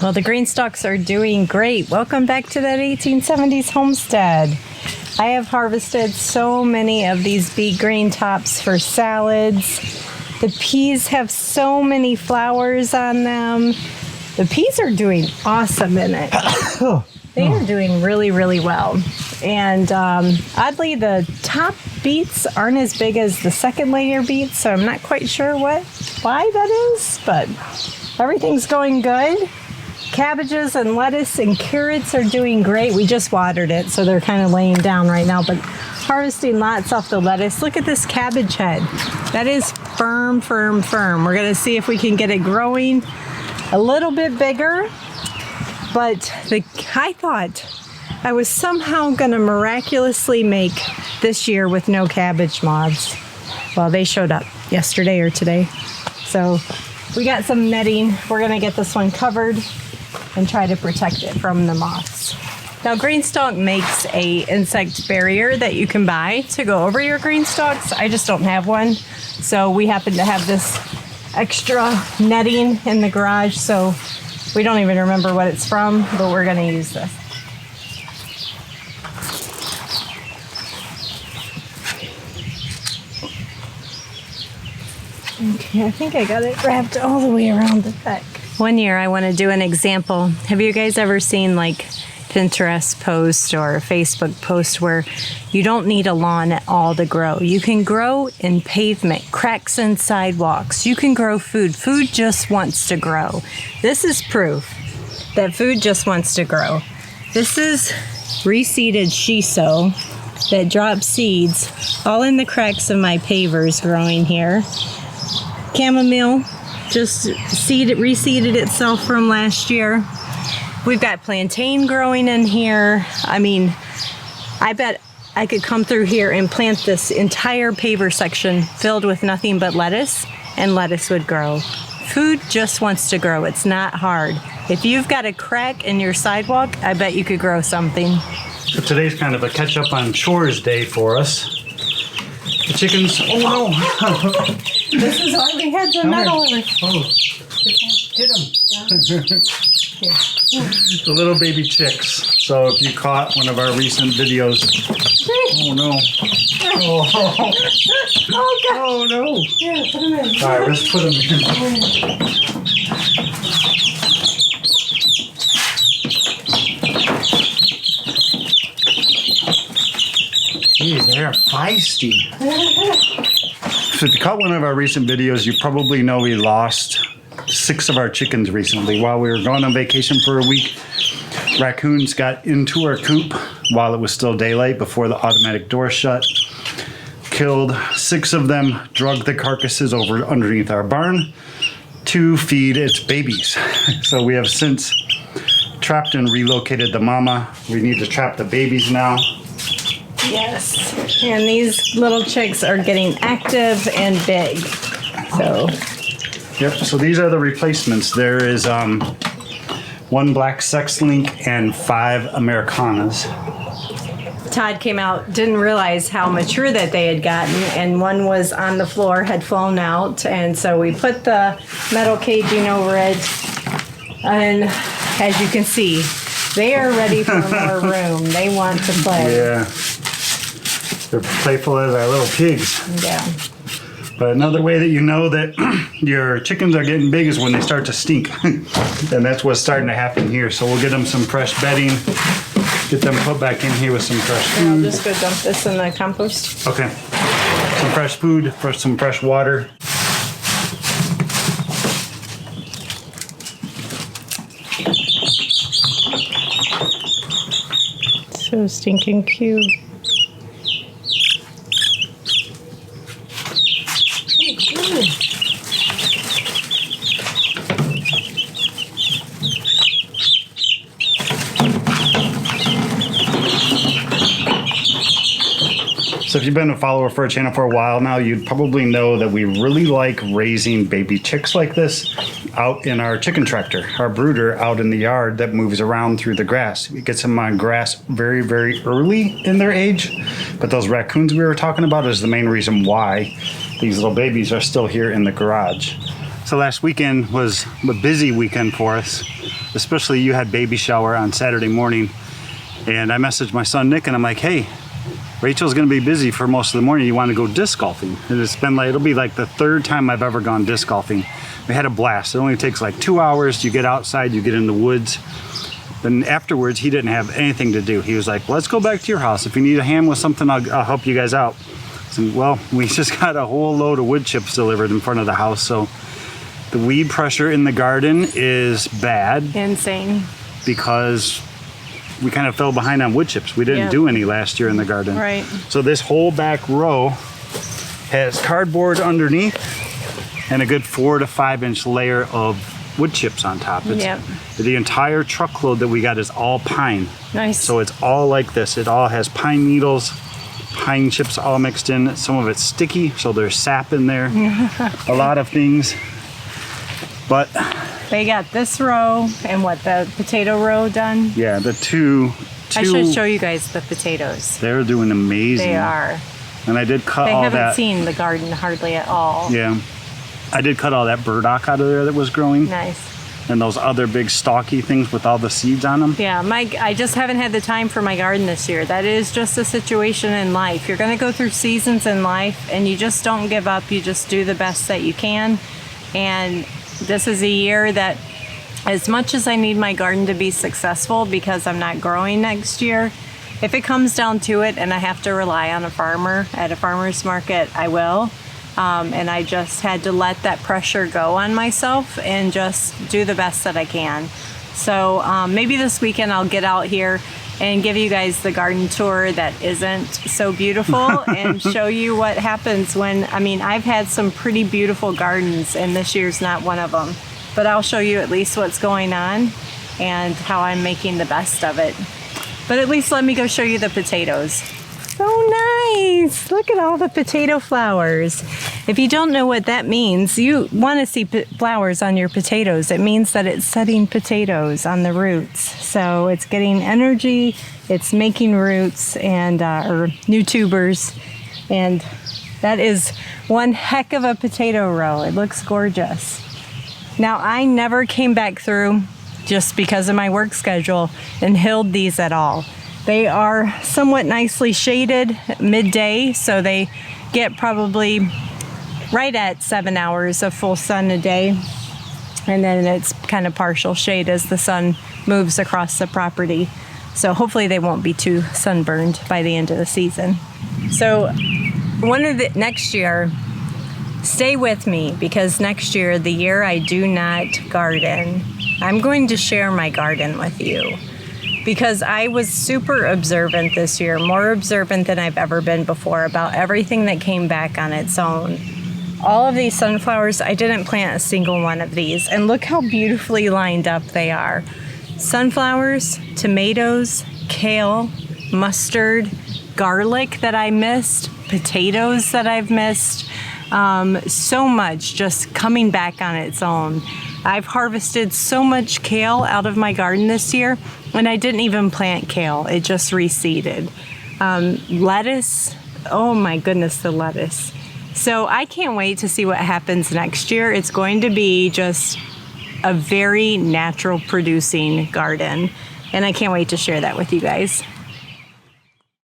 Well, the green stalks are doing great. Welcome back to that 1870s homestead. I have harvested so many of these bee green tops for salads. The peas have so many flowers on them. The peas are doing awesome in it. They are doing really, really well. And oddly, the top beets aren't as big as the second layer beets, so I'm not quite sure why that is, but everything's going good. Cabbages and lettuce and carrots are doing great. We just watered it, so they're kind of laying down right now, but harvesting lots off the lettuce. Look at this cabbage head. That is firm, firm, firm. We're gonna see if we can get it growing a little bit bigger, but I thought I was somehow gonna miraculously make this year with no cabbage moths. Well, they showed up yesterday or today. So we got some netting. We're gonna get this one covered and try to protect it from the moths. Now, Green Stalk makes a insect barrier that you can buy to go over your green stalks. I just don't have one. So we happen to have this extra netting in the garage, so we don't even remember what it's from, but we're gonna use this. Okay, I think I got it wrapped all the way around the back. One year I want to do an example. Have you guys ever seen like Pinterest post or a Facebook post where you don't need a lawn at all to grow? You can grow in pavement, cracks in sidewalks. You can grow food. Food just wants to grow. This is proof that food just wants to grow. This is reseeded shiso that drops seeds all in the cracks of my pavers growing here. Chamomile just reseeded itself from last year. We've got plantain growing in here. I mean, I bet I could come through here and plant this entire paver section filled with nothing but lettuce, and lettuce would grow. Food just wants to grow. It's not hard. If you've got a crack in your sidewalk, I bet you could grow something. So today's kind of a catch up on chores day for us. The chickens, oh no! This is why we had the metal. Oh, get them. The little baby chicks. So if you caught one of our recent videos, oh no. Oh, Oh, God. oh no. Yeah, put them in. All right, let's put them in. Geez, they are feisty. So if you caught one of our recent videos, you probably know we lost 6 of our chickens recently. While we were going on vacation for a week, raccoons got into our coop while it was still daylight before the automatic door shut. Killed 6 of them, dragged the carcasses over underneath our barn to feed its babies. So we have since trapped and relocated the mama. We need to trap the babies now. Yes, and these little chicks are getting active and big. So, yep, so these are the replacements. There is 1 black sex link and 5 Americanas. Todd came out, didn't realize how mature that they had gotten, and one was on the floor, had flown out, and so we put the metal caging over it, and as you can see, they are ready for more room. They want to play. Yeah. They're playful as our little pigs. Yeah. But another way that you know that your chickens are getting big is when they start to stink. And that's what's starting to happen here. So we'll get them some fresh bedding, get them put back in here with some fresh food. I'll just go dump this in the compost. Okay. Some fresh food, some fresh water. So stinking cute. So if you've been a follower for our channel for a while now, you'd probably know that we really like raising baby chicks like this out in our chicken tractor, our brooder out in the yard that moves around through the grass. It gets them on grass very, very early in their age. But those raccoons we were talking about is the main reason why these little babies are still here in the garage. So last weekend was a busy weekend for us. especially you had baby shower on Saturday morning, and I messaged my son Nick and I'm like, hey, Rachel's gonna be busy for most of the morning. You want to go disc golfing? And it's been like, it'll be like the third time I've ever gone disc golfing. We had a blast. It only takes like 2 hours. You get outside, you get in the woods. Then afterwards, he didn't have anything to do. He was like, let's go back to your house. If you need a hand with something, I'll help you guys out. So, well, we just got a whole load of wood chips delivered in front of the house. So the weed pressure in the garden is bad. Insane. Because we kind of fell behind on wood chips. We didn't do any last year in the garden. Right. So this whole back row has cardboard underneath and a good 4 to 5 inch layer of wood chips on top. The entire truckload that we got is all pine. Nice. So it's all like this. It all has pine needles, pine chips all mixed in. Some of it's sticky, so there's sap in there. A lot of things. But they got this row and what, the potato row done? yeah, the two. I should show you guys the potatoes. They're doing amazing. They are. And I did cut all that. They haven't seen the garden hardly at all. Yeah. I did cut all that burdock out of there that was growing. Nice. And those other big stalky things with all the seeds on them. Yeah, I just haven't had the time for my garden this year. That is just a situation in life. You're going to go through seasons in life and you just don't give up. You just do the best that you can. And this is a year that, as much as I need my garden to be successful because I'm not growing next year, if it comes down to it and I have to rely on a farmer at a farmer's market, I will. And I just had to let that pressure go on myself and just do the best that I can. So maybe this weekend I'll get out here and give you guys the garden tour that isn't so beautiful and show you what happens when, I mean, I've had some pretty beautiful gardens and this year's not one of them. But I'll show you at least what's going on and how I'm making the best of it. But at least let me go show you the potatoes. So nice! Look at all the potato flowers. If you don't know what that means, you want to see flowers on your potatoes. It means that it's setting potatoes on the roots. So it's getting energy, it's making roots and or new tubers. And that is one heck of a potato row. It looks gorgeous. Now, I never came back through just because of my work schedule and hilled these at all. They are somewhat nicely shaded midday, so they get probably right at 7 hours of full sun a day. And then it's kind of partial shade as the sun moves across the property. So hopefully they won't be too sunburned by the end of the season. So next year, stay with me, because next year, the year I do not garden, I'm going to share my garden with you. Because I was super observant this year, more observant than I've ever been before, about everything that came back on its own. All of these sunflowers, I didn't plant a single one of these, and look how beautifully lined up they are. Sunflowers, tomatoes, kale, mustard, garlic that I missed, potatoes that I've missed, so much just coming back on its own. I've harvested so much kale out of my garden this year, and I didn't even plant kale. It just reseeded. Lettuce, oh my goodness, the lettuce. So I can't wait to see what happens next year. It's going to be just a very natural producing garden, and I can't wait to share that with you guys.